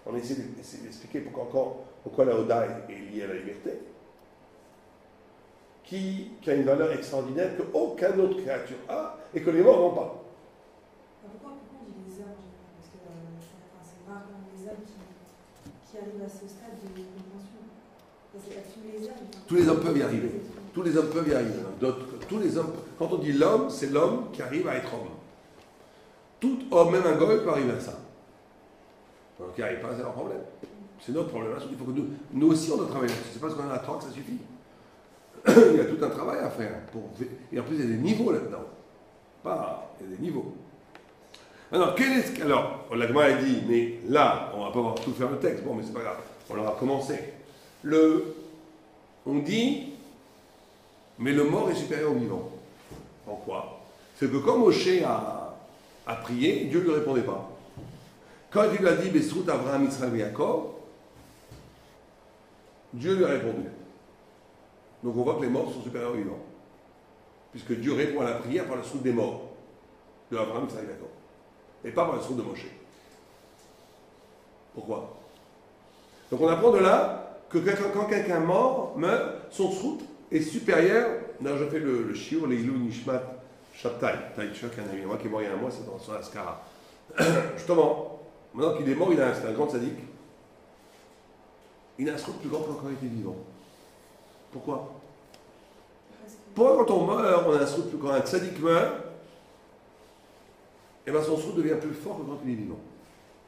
S1: On essaie d'expliquer pourquoi la Oda est liée à la liberté. Qui a une valeur extraordinaire qu'aucune autre créature a et que les morts n'ont pas.
S2: Pourquoi on dit les hommes en général? Parce que c'est rare quand les hommes qui arrivent à ce stade de compréhension. C'est pas tous les hommes.
S1: Tous les hommes peuvent y arriver. Tous les hommes peuvent y arriver. Tous les hommes, quand on dit l'homme, c'est l'homme qui arrive à être homme. Tout homme, même un goy, peut arriver à ça. Donc il n'y arrive pas, c'est leur problème. C'est notre problème. Il faut que nous aussi, on doit travailler là-dessus. C'est pas parce qu'on a la troque que ça suffit. Il y a tout un travail à faire. Et en plus, il y a des niveaux là-dedans. Il y a des niveaux. Alors, la Gemara a dit, mais là, on ne va pas tout faire le texte. Bon, mais c'est pas grave. On aura commencé. On dit, mais le mort est supérieur au vivant. En quoi? C'est que quand Moshe a prié, Dieu ne lui répondait pas. Quand il lui a dit, Besrout Abraham, Israël et Yaakov, Dieu lui a répondu. Donc on voit que les morts sont supérieurs aux vivants. Puisque Dieu répond à la prière par le srout des morts, de Abraham, Israël et Yaakov. Et pas par le srout de Moshe. Pourquoi? Donc on apprend de là que quand quelqu'un mort meurt, son srout est supérieur. Là, je fais le shiur, les Ilou Nishmat Shabtai. Taïchak, un ami à moi qui est mort il y a un mois, c'est dans son Askara. Justement, maintenant qu'il est mort, c'est un grand sadique. Il a un srout plus grand que quand il était vivant. Pourquoi? Pourquoi quand on meurt, on a un srout, quand un tzaddik meurt, et ben son srout devient plus fort que quand il est vivant.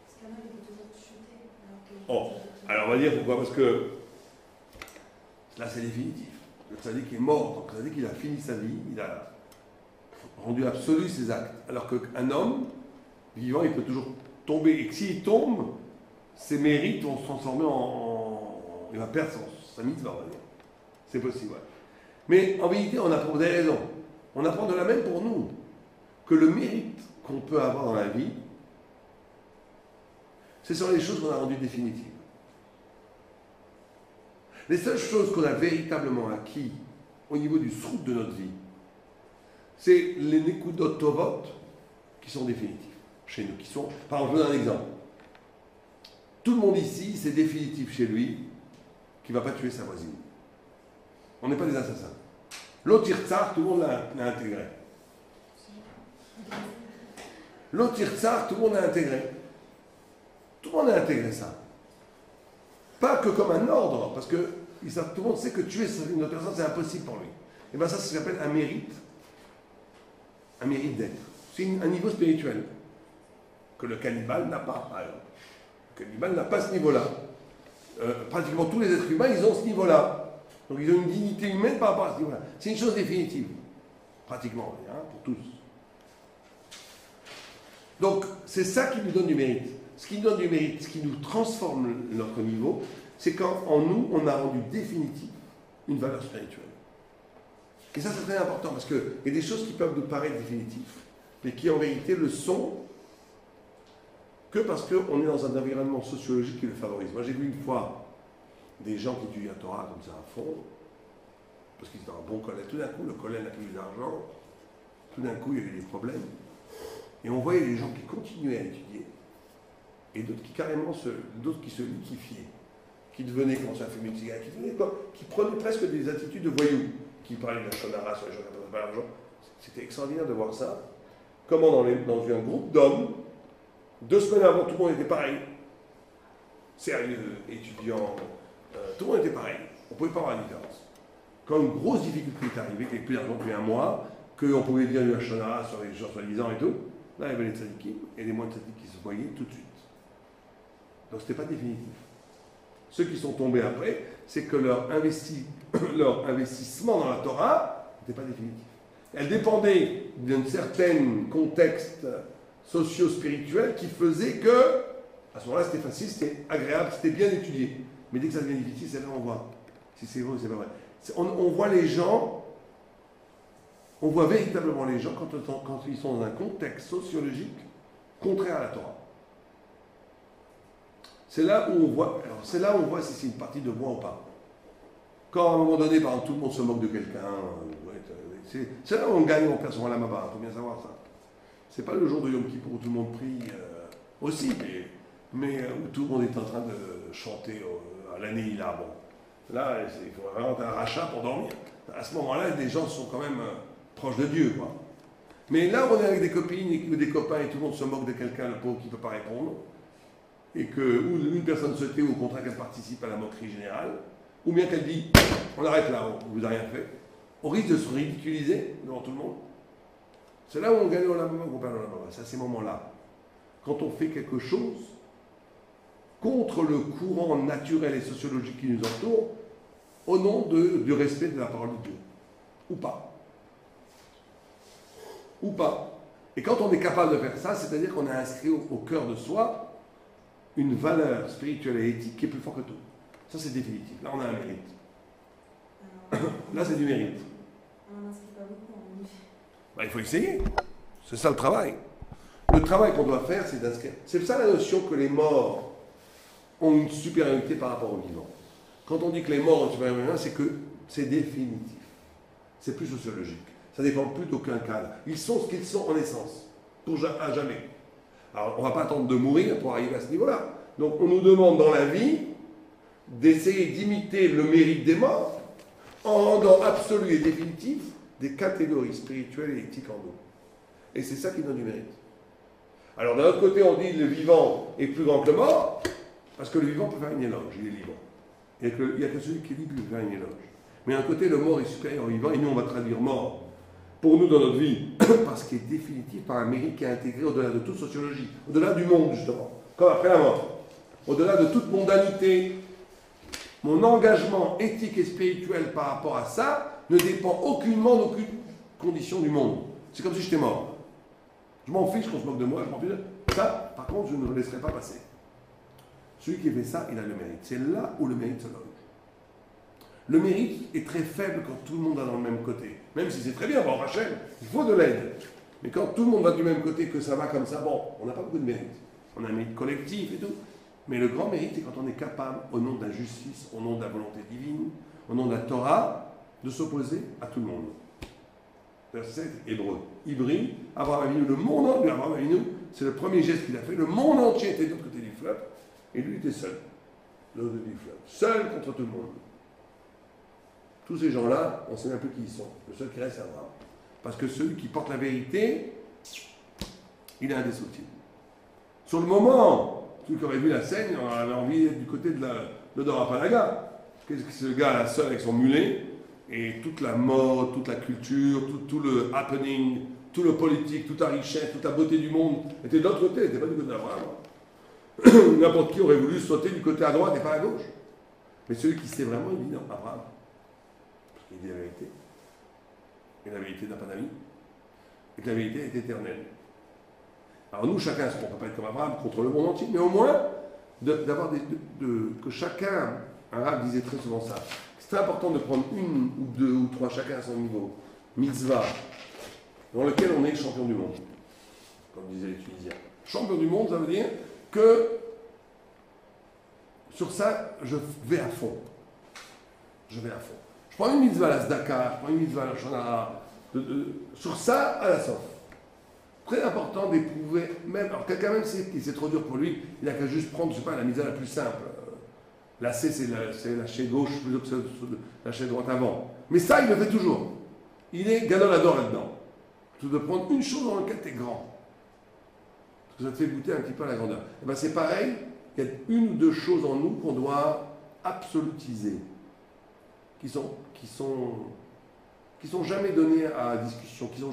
S2: Parce qu'un homme, il peut toujours chuter.
S1: Oh, alors on va dire pourquoi, parce que là c'est définitif. Le tzaddik est mort, donc le tzaddik il a fini sa vie, il a rendu absolu ses actes. Alors qu'un homme vivant, il peut toujours tomber, et que s'il tombe, ses mérites vont se transformer il va perdre sa mitzvah, on va dire. C'est possible, ouais. Mais en vérité, on apprend des raisons. On apprend de la même pour nous, que le mérite qu'on peut avoir dans la vie, c'est sur les choses qu'on a rendues définitives. Les seules choses qu'on a véritablement acquis au niveau du srout de notre vie, c'est les nekudot tovot qui sont définitifs chez nous. Qui sont, par exemple, je vous donne un exemple. Tout le monde ici, c'est définitif chez lui qu'il ne va pas tuer sa voisine. On n'est pas des assassins. L'autre tsar, tout le monde l'a intégré. L'autre tsar, tout le monde l'a intégré. Tout le monde a intégré ça. Pas que comme un ordre, parce que tout le monde sait que tuer une autre personne, c'est impossible pour lui. Et bien ça s'appelle un mérite d'être. C'est un niveau spirituel que le cannibale n'a pas, par exemple. Le cannibale n'a pas ce niveau-là. Pratiquement tous les êtres humains, ils ont ce niveau-là. Donc ils ont une dignité humaine par rapport à ce niveau-là. C'est une chose définitive, pratiquement, hein, pour tous. Donc c'est ça qui nous donne du mérite. Ce qui nous donne du mérite, ce qui nous transforme notre niveau, c'est quand en nous, on a rendu définitive une valeur spirituelle. Et ça, c'est très important, parce qu'il y a des choses qui peuvent nous paraître définitives, mais qui en vérité le sont que parce qu'on est dans un environnement sociologique qui le favorise. Moi, j'ai vu une fois des gens qui étudient la Torah comme ça à fond, parce qu'ils étaient dans un bon collège. Tout d'un coup, le collège n'a plus d'argent, tout d'un coup, il y a eu des problèmes. Et on voyait des gens qui continuaient à étudier, et d'autres qui carrément d'autres qui se liquifiaient, qui devenaient, quand ça fumait de cigarette, qui prenaient presque des attitudes de voyous, qui parlaient de la shonara sur les gens qui n'avaient pas d'argent. C'était extraordinaire de voir ça. Comment dans un groupe d'hommes, 2 semaines avant, tout le monde était pareil. Sérieux, étudiants, tout le monde était pareil. On ne pouvait pas avoir la différence. Quand une grosse difficulté est arrivée, qu'il n'y avait plus d'argent depuis un mois, qu'on pouvait dire du shonara sur les gens soi-disant et tout, là, il y avait les tzadikim et les moins tzadikim qui se voyaient tout de suite. Donc, ce n'était pas définitif. Ceux qui sont tombés après, c'est que leur investissement dans la Torah n'était pas définitif. Elle dépendait d'un certain contexte socio-spirituel qui faisait que, à ce moment-là, c'était facile, c'était agréable, c'était bien étudié. Mais dès que ça devient difficile, c'est là qu'on voit si c'est vrai ou c'est pas vrai. On voit les gens, on voit véritablement les gens quand ils sont dans un contexte sociologique contraire à la Torah. C'est là où on voit si c'est une partie de moi ou pas. Quand à un moment donné, par exemple, tout le monde se moque de quelqu'un, c'est là où on gagne, on perd son Lamaba, il faut bien savoir ça. C'est pas le jour de Yom Kippour où tout le monde prie aussi, mais où tout le monde est en train de chanter à l'année là. Bon, là, il faut vraiment un rachat pour dormir. À ce moment-là, les gens sont quand même proches de Dieu, quoi. Mais là, on est avec des copines ou des copains et tout le monde se moque de quelqu'un, le pauvre qui ne peut pas répondre, et que ou une personne se tait ou au contraire qu'elle participe à la moquerie générale, ou bien qu'elle dit on arrête là, on vous a rien fait, on risque de se ridiculiser devant tout le monde. C'est là où on gagne au lama, qu'on perd au lama. C'est à ces moments-là. Quand on fait quelque chose contre le courant naturel et sociologique qui nous entoure, au nom du respect de la parole de Dieu. Ou pas. Ou pas. Et quand on est capable de faire ça, c'est-à-dire qu'on a inscrit au cœur de soi une valeur spirituelle et éthique qui est plus forte que tout. Ça, c'est définitif. Là, on a un mérite. Là, c'est du mérite.
S2: On n'inscrit pas beaucoup en lui.
S1: Il faut essayer. C'est ça le travail. Le travail qu'on doit faire, c'est d'inscrire. C'est ça la notion que les morts ont une supériorité par rapport aux vivants. Quand on dit que les morts ont une supériorité, c'est que c'est définitif. C'est plus sociologique. Ça ne dépend plus d'aucun cadre. Ils sont ce qu'ils sont en essence, à jamais. Alors, on ne va pas attendre de mourir pour arriver à ce niveau-là. Donc, on nous demande dans la vie d'essayer d'imiter le mérite des morts en rendant absolu et définitif des catégories spirituelles et éthiques en nous. Et c'est ça qui donne du mérite. Alors, d'un autre côté, on dit que le vivant est plus grand que le mort, parce que le vivant peut faire une éloge, il est libre. Il n'y a que celui qui est libre qui peut faire une éloge. Mais d'un côté, le mort est supérieur au vivant, et nous, on va traduire mort pour nous dans notre vie, parce qu'il est définitif par un mérite qui est intégré au-delà de toute sociologie, au-delà du monde, justement, comme après la mort, au-delà de toute mondanité. Mon engagement éthique et spirituel par rapport à ça ne dépend aucunement d'aucune condition du monde. C'est comme si j'étais mort. Je m'en fiche qu'on se moque de moi, je m'en fiche. Ça, par contre, je ne le laisserai pas passer. Celui qui fait ça, il a le mérite. C'est là où le mérite se loge. Le mérite est très faible quand tout le monde va dans le même côté. Même si c'est très bien, bon, Rachel, il faut de l'aide. Mais quand tout le monde va du même côté, que ça va comme ça, bon, on n'a pas beaucoup de mérite. On a un mérite collectif et tout. Mais le grand mérite, c'est quand on est capable, au nom de la justice, au nom de la volonté divine, au nom de la Torah, de s'opposer à tout le monde. Verset 7, hébreu. Ibri, Abraham Avinu, le monde entier, Abraham Avinu, c'est le premier geste qu'il a fait. Le monde entier était de l'autre côté du fleuve, et lui était seul. De l'autre côté du fleuve. Seul contre tout le monde. Tous ces gens-là, on ne sait même plus qui ils sont. Le seul qui reste, c'est Abraham. Parce que celui qui porte la vérité, il est indestructible. Sur le moment, celui qui aurait vu la scène, on avait envie d'être du côté de Dorapalaga. Qu'est-ce que c'est ce gars là, seul avec son mulet, et toute la mode, toute la culture, tout le happening, tout le politique, toute la richesse, toute la beauté du monde était de l'autre côté, n'était pas du côté d'Abraham. N'importe qui aurait voulu sauter du côté à droite et pas à gauche. Mais celui qui sait vraiment, il dit non, Abraham. Parce qu'il dit la vérité. Et la vérité n'a pas d'amis. Et que la vérité est éternelle. Alors nous, chacun, on ne peut pas être comme Abraham contre le monde entier, mais au moins d'avoir que chacun, un Rav disait très souvent ça, c'est important de prendre une ou deux ou trois, chacun à son niveau, mitzvah, dans lequel on est champion du monde, comme disaient les Tunisiens. Champion du monde, ça veut dire que sur ça, je vais à fond. Je vais à fond. Je prends une mitzvah à la Zdaka, je prends une mitzvah à la Shana, sur ça, à la Sof. Très important d'éprouver, même, alors quelqu'un même c'est trop dur pour lui, il n'a qu'à juste prendre, je sais pas, la mitzvah la plus simple. La C, c'est lâcher gauche plutôt que lâcher droite avant. Mais ça, il le fait toujours. Il est gadolador là-dedans. Tu dois prendre une chose dans laquelle tu es grand. Parce que ça te fait goûter un petit peu à la grandeur. Et ben c'est pareil, il y a une ou deux choses en nous qu'on doit absolutiser, qui sont jamais données à discussion, qui sont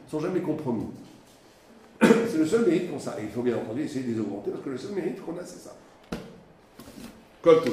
S1: sont jamais compromis. C'est le seul mérite qu'on a. Et il faut bien entendu essayer de les augmenter, parce que le seul mérite qu'on a, c'est ça. Comme tout.